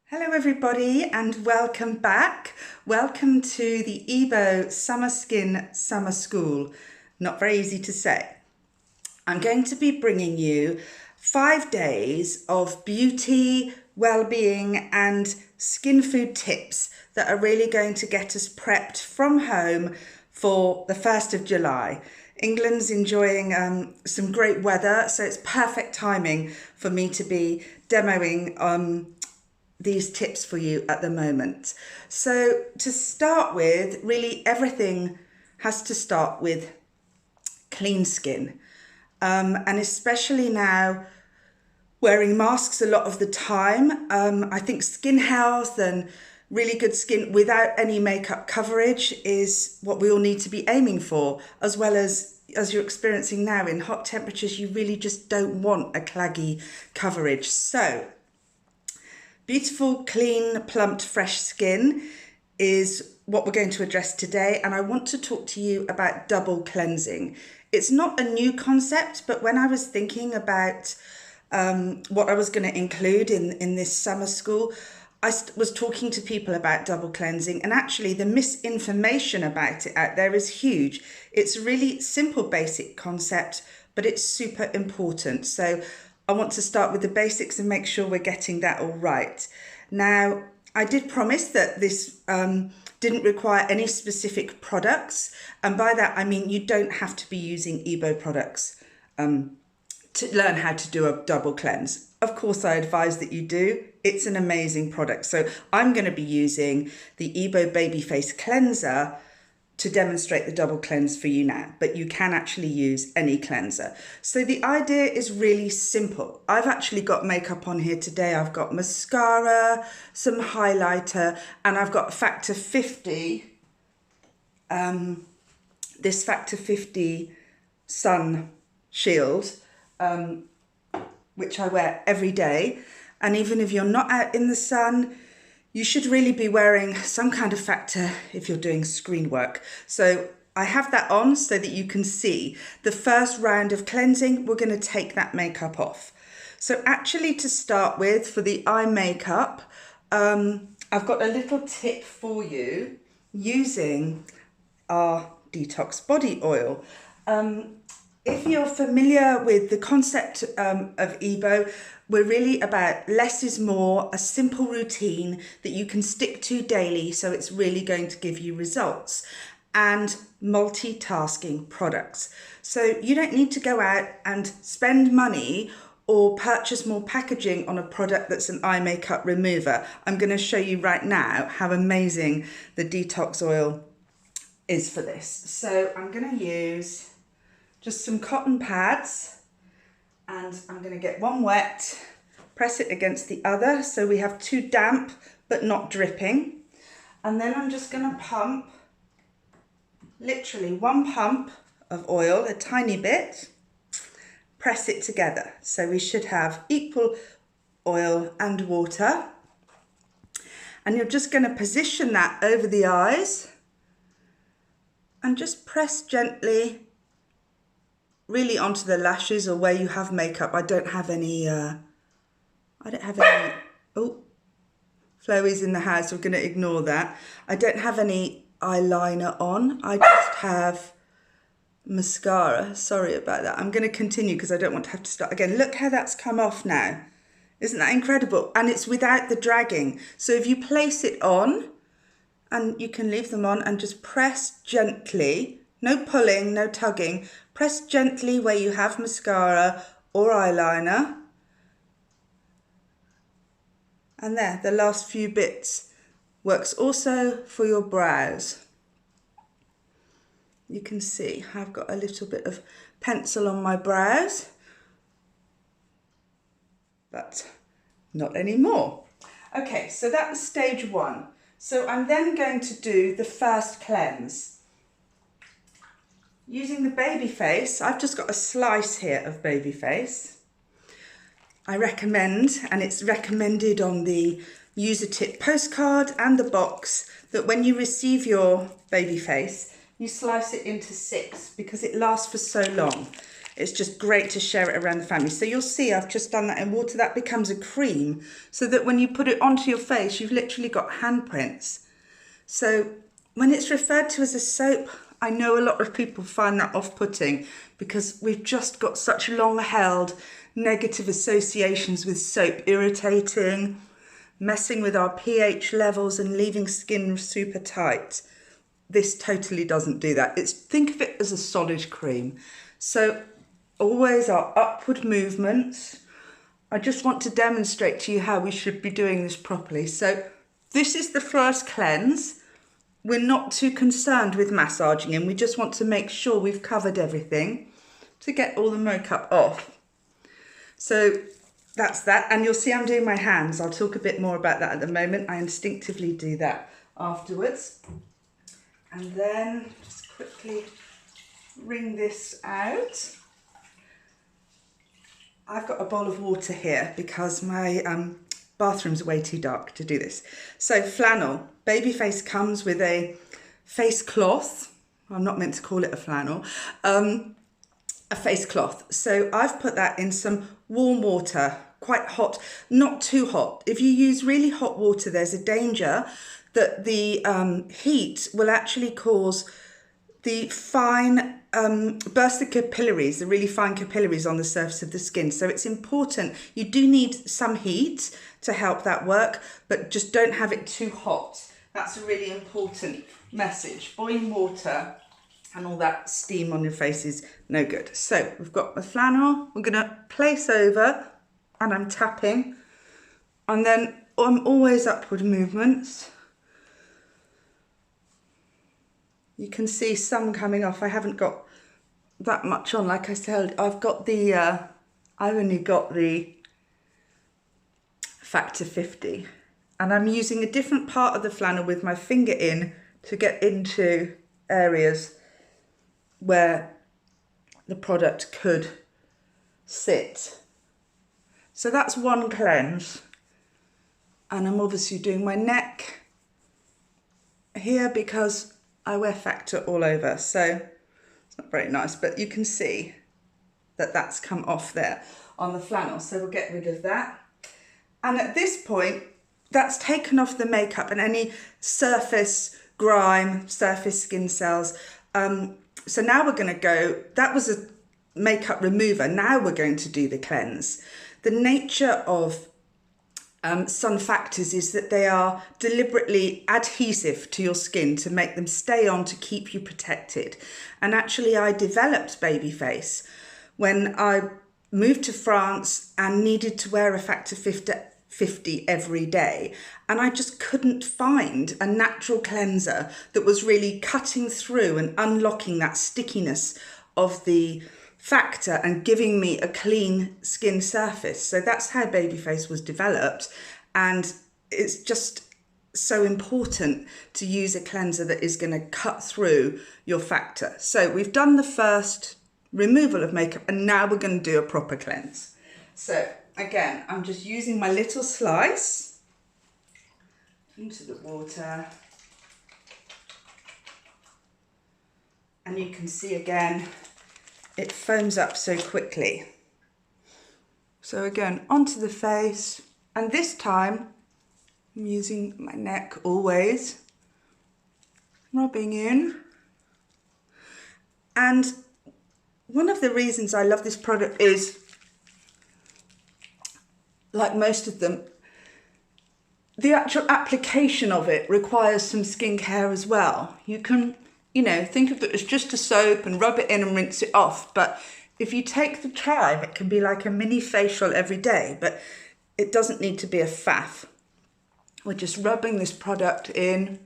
Hello everybody and welcome back. Welcome to the EBO Summer Skin Summer School. Not very easy to say. I'm going to be bringing you 5 days of beauty, well-being and skin food tips that are really going to get us prepped from home for the 1st of July. England's enjoying some great weather, so it's perfect timing for me to be demoing these tips for you at the moment. So to start with, really everything has to start with clean skin. And especially now wearing masks a lot of the time, I think skin health and really good skin without any makeup coverage is what we all need to be aiming for, as well as you're experiencing now in hot temperatures, you really just don't want a claggy coverage. So beautiful, clean, plumped, fresh skin is what we're going to address today. And I want to talk to you about double cleansing. It's not a new concept, but when I was thinking about what I was going to include in this summer school, I was talking to people about double cleansing, and actually the misinformation about it out there is huge. It's a really simple, basic concept, but it's super important. So I want to start with the basics and make sure we're getting that all right. Now, I did promise that this didn't require any specific products. And by that, I mean, you don't have to be using EBO products to learn how to do a double cleanse. Of course, I advise that you do. It's an amazing product. So I'm going to be using the EBO Babyface cleanser to demonstrate the double cleanse for you now, but you can actually use any cleanser. So the idea is really simple. I've actually got makeup on here today. I've got mascara, some highlighter, and I've got Factor 50, this Factor 50 sun shield, which I wear every day. And even if you're not out in the sun, you should really be wearing some kind of factor if you're doing screen work. So I have that on so that you can see the first round of cleansing, we're going to take that makeup off. So actually to start with, for the eye makeup, I've got a little tip for you using our detox body oil. If you're familiar with the concept of EBO, we're really about less is more, a simple routine that you can stick to daily, so it's really going to give you results, and multitasking products. So you don't need to go out and spend money or purchase more packaging on a product that's an eye makeup remover. I'm going to show you right now how amazing the detox oil is for this. So I'm going to use just some cotton pads, and I'm going to get one wet, press it against the other so we have two damp but not dripping. And then I'm just going to pump, literally one pump of oil, a tiny bit, press it together. So we should have equal oil and water. And you're just going to position that over the eyes and just press gently really onto the lashes or where you have makeup. I don't have any, oh, Floey's in the house, we're going to ignore that. I don't have any eyeliner on. I just have mascara. Sorry about that. I'm going to continue because I don't want to have to start again. Look how that's come off now. Isn't that incredible? And it's without the dragging. So if you place it on, and you can leave them on and just press gently, no pulling, no tugging, press gently where you have mascara or eyeliner. And there, the last few bits works also for your brows. You can see I've got a little bit of pencil on my brows, but not anymore. Okay, so that's stage one. So I'm then going to do the first cleanse. Using the Babyface, I've just got a slice here of Babyface. I recommend, and it's recommended on the user tip postcard and the box, that when you receive your Babyface, you slice it into 6 because it lasts for so long. It's just great to share it around the family. So you'll see I've just done that in water. That becomes a cream so that when you put it onto your face, you've literally got handprints. So when it's referred to as a soap, I know a lot of people find that off-putting because we've just got such long-held negative associations with soap, irritating, messing with our pH levels and leaving skin super tight. This totally doesn't do that. Think of it as a solid cream. So always our upward movements. I just want to demonstrate to you how we should be doing this properly. So this is the first cleanse. We're not too concerned with massaging and we just want to make sure we've covered everything to get all the makeup off. So that's that. And you'll see I'm doing my hands. I'll talk a bit more about that at the moment. I instinctively do that afterwards. And then just quickly wring this out. I've got a bowl of water here because my bathroom's way too dark to do this. So flannel. Babyface comes with a face cloth. I'm not meant to call it a flannel. A face cloth. So I've put that in some warm water, quite hot, not too hot. If you use really hot water, there's a danger that the heat will actually cause the fine, burst the capillaries, the really fine capillaries on the surface of the skin. So it's important, you do need some heat to help that work, but just don't have it too hot. That's a really important message. Boiling water and all that steam on your face is no good. So we've got the flannel, we're gonna place over and I'm tapping, and then I'm always upward movements. You can see some coming off. I haven't got that much on. Like I said, I've got the, I've only got the factor 50. And I'm using a different part of the flannel with my finger in to get into areas where the product could sit. So that's one cleanse. And I'm obviously doing my neck here because I wear factor all over, so it's not very nice, but you can see that that's come off there on the flannel, so we'll get rid of that. And at this point, that's taken off the makeup and any surface grime, surface skin cells. So now we're going to go, that was a makeup remover, now we're going to do the cleanse. The nature of sun factors is that they are deliberately adhesive to your skin to make them stay on to keep you protected. And actually I developed Babyface when I moved to France and needed to wear a factor 50 every day. And I just couldn't find a natural cleanser that was really cutting through and unlocking that stickiness of the factor and giving me a clean skin surface. So that's how Babyface was developed, and it's just so important to use a cleanser that is going to cut through your factor. So we've done the first removal of makeup and now we're going to do a proper cleanse. So again, I'm just using my little slice into the water, and you can see again it foams up so quickly. So again, onto the face, and this time I'm using my neck always, rubbing in. And one of the reasons I love this product is, like most of them, the actual application of it requires some skincare as well. You can, you know, think of it as just a soap and rub it in and rinse it off. But if you take the time, it can be like a mini facial every day, but it doesn't need to be a faff. We're just rubbing this product in.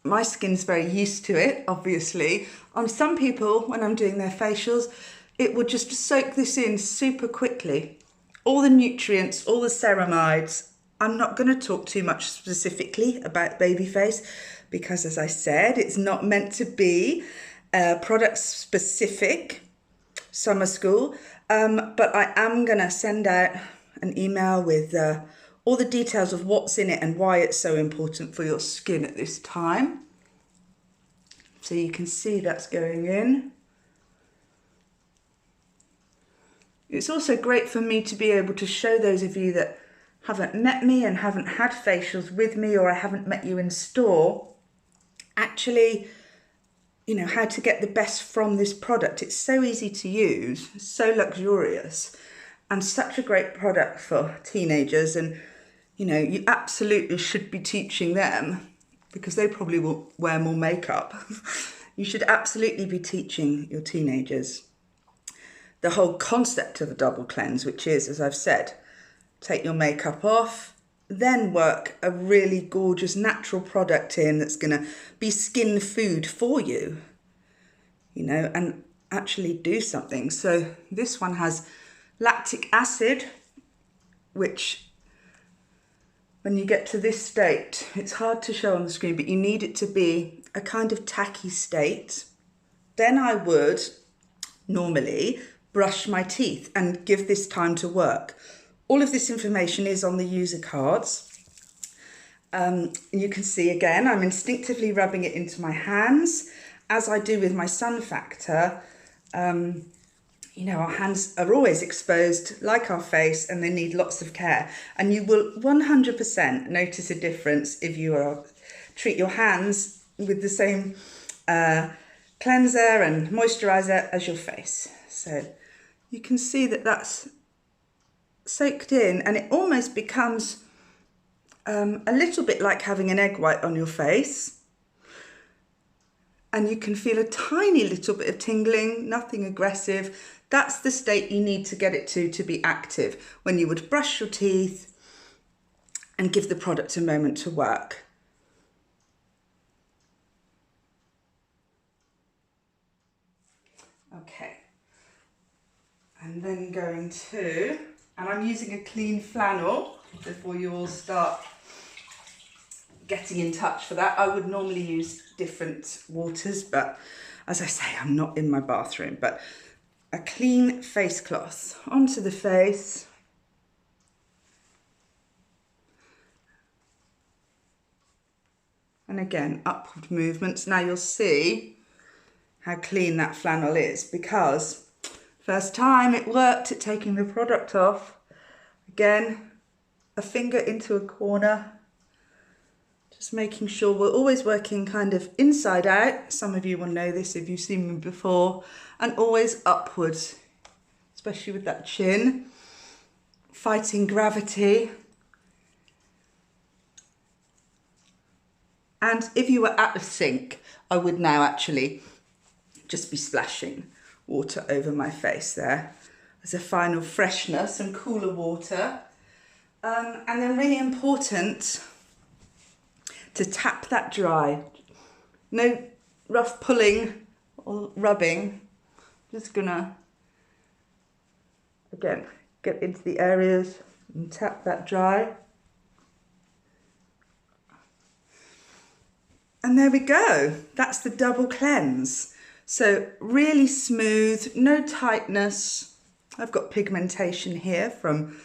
My skin's very used to it, obviously. On some people, when I'm doing their facials, it will just soak this in super quickly. All the nutrients, all the ceramides. I'm not going to talk too much specifically about Babyface because, as I said, it's not meant to be product specific summer school, but I am going to send out an email with all the details of what's in it and why it's so important for your skin at this time. So you can see that's going in. It's also great for me to be able to show those of you that haven't met me and haven't had facials with me, or I haven't met you in store, actually, you know, how to get the best from this product. It's so easy to use, so luxurious, and such a great product for teenagers. And, you know, you absolutely should be teaching them, because they probably will wear more makeup. You should absolutely be teaching your teenagers the whole concept of a double cleanse, which is, as I've said, take your makeup off, then work a really gorgeous natural product in that's going to be skin food for you, you know, and actually do something. So this one has lactic acid, which when you get to this state, it's hard to show on the screen, but you need it to be a kind of tacky state. Then I would normally brush my teeth and give this time to work. All of this information is on the user cards. You can see again, I'm instinctively rubbing it into my hands, as I do with my sun factor. You know, our hands are always exposed like our face, and they need lots of care. And you will 100% notice a difference if you treat your hands with the same cleanser and moisturizer as your face. So you can see that that's soaked in, and it almost becomes a little bit like having an egg white on your face. And you can feel a tiny little bit of tingling, nothing aggressive. That's the state you need to get it to be active, when you would brush your teeth and give the product a moment to work. Okay. And then going to, and I'm using a clean flannel before you all start getting in touch for that. I would normally use different waters, but as I say, I'm not in my bathroom. But a clean face cloth onto the face. And again, upward movements. Now you'll see how clean that flannel is, because first time it worked at taking the product off. Again, a finger into a corner. Just making sure we're always working kind of inside out. Some of you will know this if you've seen me before. And always upwards, especially with that chin. Fighting gravity. And if you were at the sink, I would now actually just be splashing water over my face there as a final freshness and cooler water. And then really important to tap that dry. No rough pulling or rubbing. Just gonna, again, get into the areas and tap that dry. And there we go. That's the double cleanse. So really smooth, no tightness. I've got pigmentation here from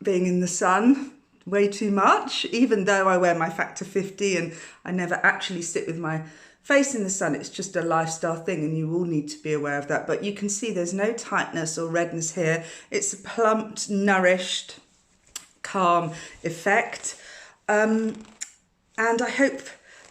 being in the sun way too much, even though I wear my factor 50 and I never actually sit with my face in the sun. It's just a lifestyle thing, and you all need to be aware of that. But you can see there's no tightness or redness here. It's a plumped, nourished, calm effect. And I hope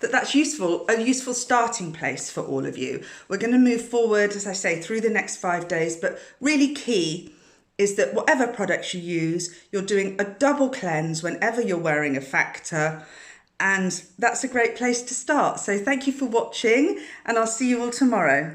that that's useful, a useful starting place for all of you. We're going to move forward, as I say, through the next 5 days, but really key is that whatever products you use, you're doing a double cleanse whenever you're wearing a factor, and that's a great place to start. So thank you for watching, and I'll see you all tomorrow.